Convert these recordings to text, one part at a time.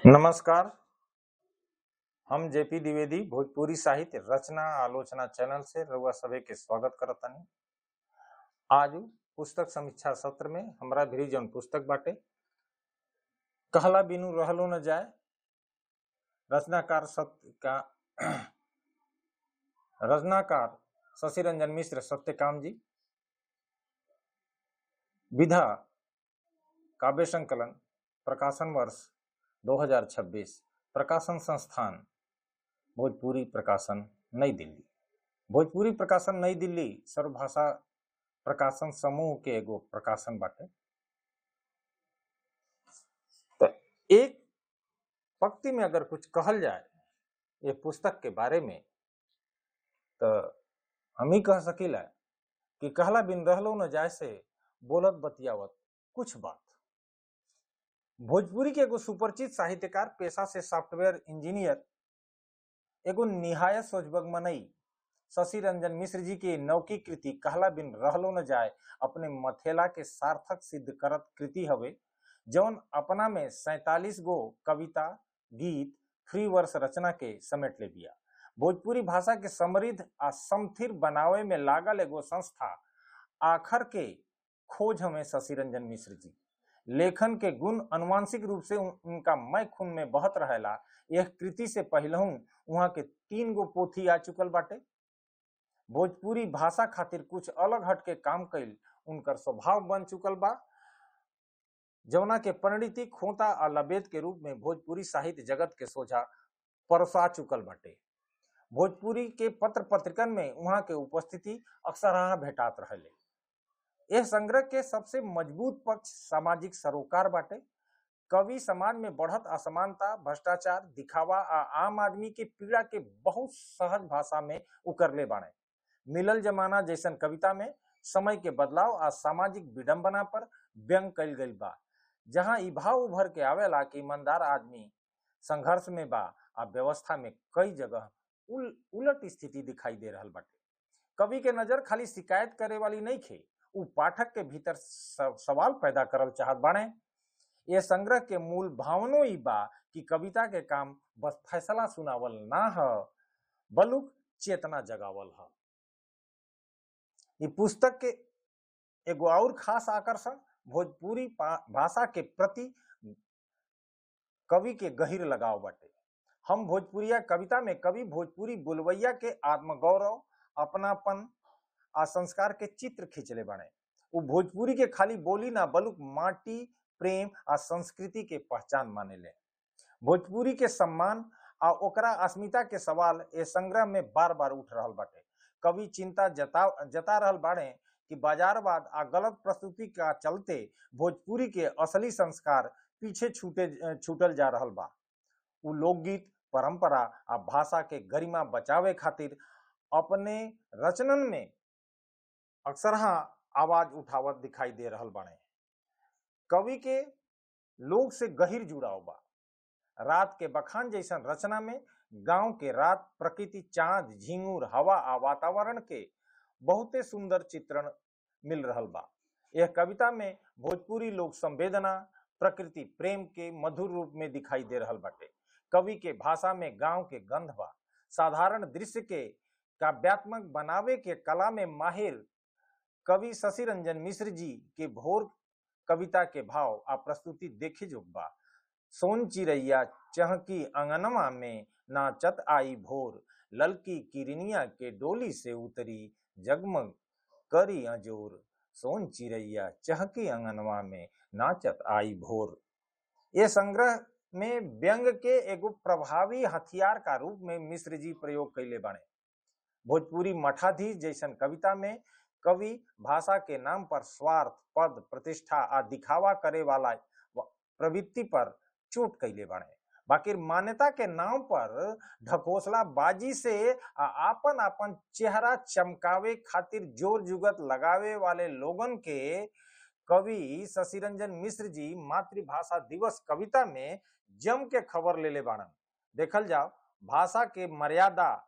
नमस्कार। हम जेपी द्विवेदी भोजपुरी साहित्य रचना आलोचना चैनल से रउआ सभे के स्वागत करतानी। आज पुस्तक समीक्षा सत्र में हमरा भी जौन पुस्तक बाटे कहला बिनु रहलो न जाए, रचनाकार रचनाकार शशि रंजन मिश्र सत्यकाम जी, विधा काव्य संकलन, प्रकाशन वर्ष 2026, प्रकाशन संस्थान भोजपुरी प्रकाशन नई दिल्ली। भोजपुरी प्रकाशन नई दिल्ली सर्वभाषा प्रकाशन समूह के एगो प्रकाशन बाटे। तो एक पंक्ति में अगर कुछ कहल जाए ये पुस्तक के बारे में तो हम ही कह सकीला कि कहला बिन रहलो न जाए से बोलत बतियावत कुछ बात। भोजपुरी के एगो सुपरिचित साहित्यकार, पेशा से सॉफ्टवेयर इंजीनियर, एगो निहायत सोचबग मनई शशि रंजन मिश्र जी की नौकी कृति कहला बिन रहलो न जाए अपने मथेला के सार्थक सिद्ध करत कृति हवे, जौन अपना में 47 गो कविता, गीत, फ्री वर्स रचना के समेट ले बिया। भोजपुरी भाषा के समृद्ध आ समथिर बनावे में लागल एगो संस्था आखर के खोज हमें शशि रंजन मिश्र जी। लेखन के गुण अनुवांशिक रूप से उनका मय खून में बहत रहेला। यह कृति से पहलहू वहां के 3 गो पोथी आ चुकल बाटे। भोजपुरी भाषा खातिर कुछ अलग हट के काम कइल उनकर स्वभाव बन चुकल बा, जौना के परिणति खोता आ लबेद के रूप में भोजपुरी साहित्य जगत के सोझा परसा चुकल बाटे। भोजपुरी के पत्र पत्रिकन में वहां के उपस्थिति अक्सरहा भेटात रहले। यह संग्रह के सबसे मजबूत पक्ष सामाजिक सरोकार बाटे। कवि समाज में बढ़त असमानता, भ्रष्टाचार, दिखावा आ आम आदमी के पीड़ा के बहुत सहज भाषा में उकरले बाणे। मिलल जमाना जैसन कविता में समय के बदलाव आ सामाजिक विडंबना पर व्यंग कइल गइल बा, जहां ई भाव उभर के आवेला कि ईमानदार आदमी संघर्ष में बा आ व्यवस्था में कई जगह उलट स्थिति दिखाई दे रहल बाटे। कवि के नजर खाली शिकायत करे वाली नहीं खे, उ पाठक के भीतर सवाल पैदा करल चाहत बाणे। ये संग्रह के मूल भावनो ई बा कि कविता के काम बस फैसला सुनावल ना ह, बलुक चेतना जगावल ह। ये पुस्तक के एगो और खास आकर्षण भोजपुरी भाषा के प्रति कवि के गहिर लगाव बाटे। हम भोजपुरिया कविता में कवि भोजपुरी बोलवैया के आत्मगौरव, अपनापन आ संस्कार के चित्र खींचले बाणे। वो भोजपुरी के खाली बोली ना बलुक माटी, प्रेम आ संस्कृति के पहचान मानेले। भोजपुरी के सम्मान आ ओकरा अस्मिता के सवाल ए संग्रह में बार बार उठ रहल बाटे। कवि चिंता जता रहल बाड़े कि बाजारवाद आ गलत प्रस्तुति का चलते भोजपुरी के असली संस्कार पीछे छूटल जा रहल बा। उ लोकगीत, परंपरा आ भाषा के गरिमा बचावे खातिर अपने रचनन में अक्सरहा आवाज उठावत दिखाई दे रहल बाड़े। कवि के लोग से गहिर जुड़ाव बा। रात के बखान जैसन रचना में गांव के रात, प्रकृति, चांद, झिंगुर, हवा आ वातावरण के बहुते सुंदर चित्रण मिल रहल बा। यह कविता में भोजपुरी लोक संवेदना, प्रकृति प्रेम के मधुर रूप में दिखाई दे रहल बाटे। कवि के भाषा में गांव के गंध बा। साधारण दृश्य के काव्यात्मक बनावे के कला में माहिर कवि शशि रंजन मिश्र जी के भोर कविता के भाव आ प्रस्तुति देखे जोग बा। सोन चिड़ैया चहकी अंगनमा में नाचत आई भोर, ललकी किरनिया के डोली से उतरी जगमग करी अजोर। सोन चिड़ैया चहकी अंगनमा में नाचत आई भोर। ये संग्रह में व्यंग के एगो प्रभावी हथियार का रूप में मिश्र जी प्रयोग कैले बाणे। भोजपुरी मठाधीश जैसन कविता में कवि भाषा के नाम पर स्वार्थ, पद, प्रतिष्ठा आ दिखावा करे वाला प्रवृत्ति पर चोट कैले बाणे। बाकी मान्यता के नाम पर ढकोसला बाजी से आपन आपन चेहरा चमकावे खातिर जोर जुगत लगावे वाले लोगन के कवि शशि रंजन मिश्र जी मातृभाषा दिवस कविता में जम के खबर लेले बाणन। देखल जाओ, भाषा के मर्यादा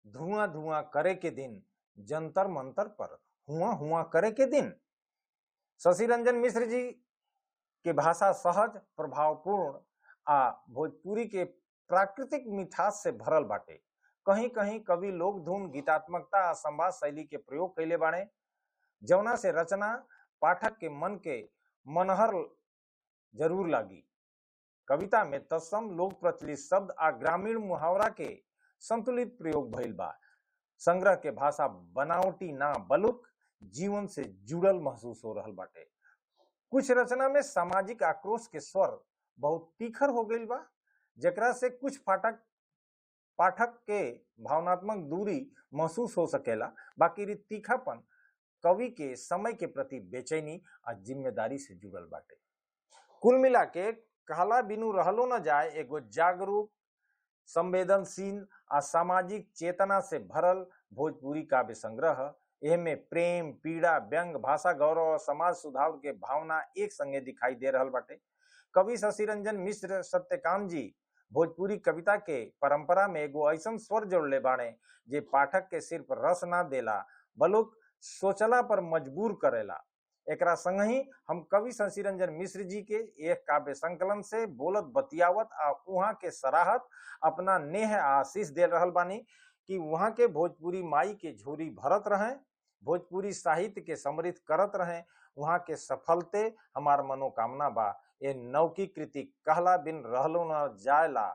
धुआं धुआं करे के दिन, जंतर मंतर पर हुआ हुआ करे के दिन। शशि रंजन मिश्र जी के भाषा सहज, प्रभावपूर्ण आ भोजपुरी के प्राकृतिक मिठास से भरल बाटे। कहीं कहीं कवि लोक धुन, गीतात्मकता आ संवाद शैली के प्रयोग कैले बाड़े, जौना से रचना पाठक के मन के मनहर जरूर लागी। कविता में तत्सम, लोक प्रचलित शब्द आ ग्रामीण मुहावरा के संतुलित प्रयोग भइल बा। संग्रह के भाषा बनावटी ना बलुक जीवन से जुड़ल महसूस हो रहल बाटे। कुछ रचना में सामाजिक आक्रोश के स्वर बहुत तीखर हो गई बा, जेकरा से कुछ पाठक के भावनात्मक दूरी महसूस हो सकेला। बाकी री तीखापन कवि के समय के प्रति बेचैनी आ जिम्मेदारी से जुड़ल बाटे। कुल मिला के कहला बिनु रहलो न जाए एगो जागरूक, संवेदनशील आ सामाजिक चेतना से भरल भोजपुरी काव्य संग्रह। एमे प्रेम, पीड़ा, व्यंग, भाषा गौरव और समाज सुधार के भावना एक संगे दिखाई दे रहल बाटे। कवि शशि रंजन मिश्र सत्यकाम जी भोजपुरी कविता के परंपरा में एगो ऐसन स्वर जोड़ले बाड़े जे पाठक के सिर्फ रस ना देला बल्कि सोचला पर मजबूर करेला। एकरा संग ही हम कवि शशि रंजन मिश्र जी के एक काव्य संकलन से बोलत बतियावत आ उहाँ के सराहत अपना नेह आशीष दे रहल बानी कि वहाँ के भोजपुरी माई के झोरी भरत रहे, भोजपुरी साहित्य के समृद्ध करत रहे। वहाँ के सफलते हमार मनोकामना बा। ये नौकी कृति कहला बिन रहलो न जायला,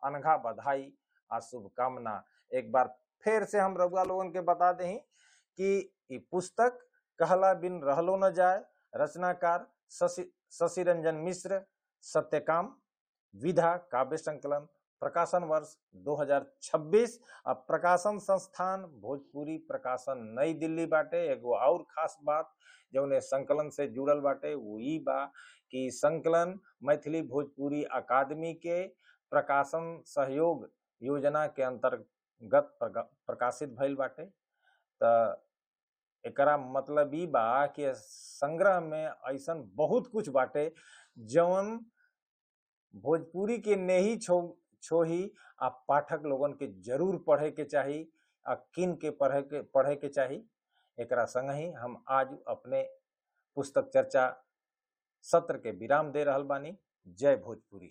अनघा बधाई आ शुभकामना। एक बार फिर से हम रउआ लोगन के बता दें कि ये पुस्तक कहला बिन रहलो न जाए, रचनाकार शशि रंजन मिश्र, सत्यकाम, विधा काव्य संकलन, प्रकाशन वर्ष 2026, अब प्रकाशन संस्थान भोजपुरी प्रकाशन नई दिल्ली बाटे। एगो और खास बात जौने संकलन से जुड़ल बाटे वो ई बा कि संकलन मैथिली भोजपुरी अकादमी के प्रकाशन सहयोग योजना के अंतर्गत प्रकाशित भइल बाटे। त एकरा मतलब ई बा कि संग्रह में ऐसन बहुत कुछ बाटे जौन भोजपुरी के नेही छोही आ पाठक लोगन के जरूर पढ़े के चाही, आ किन के पढ़े के चाही। एकरा संग ही हम आज अपने पुस्तक चर्चा सत्र के विराम दे रहल बानी। जय भोजपुरी।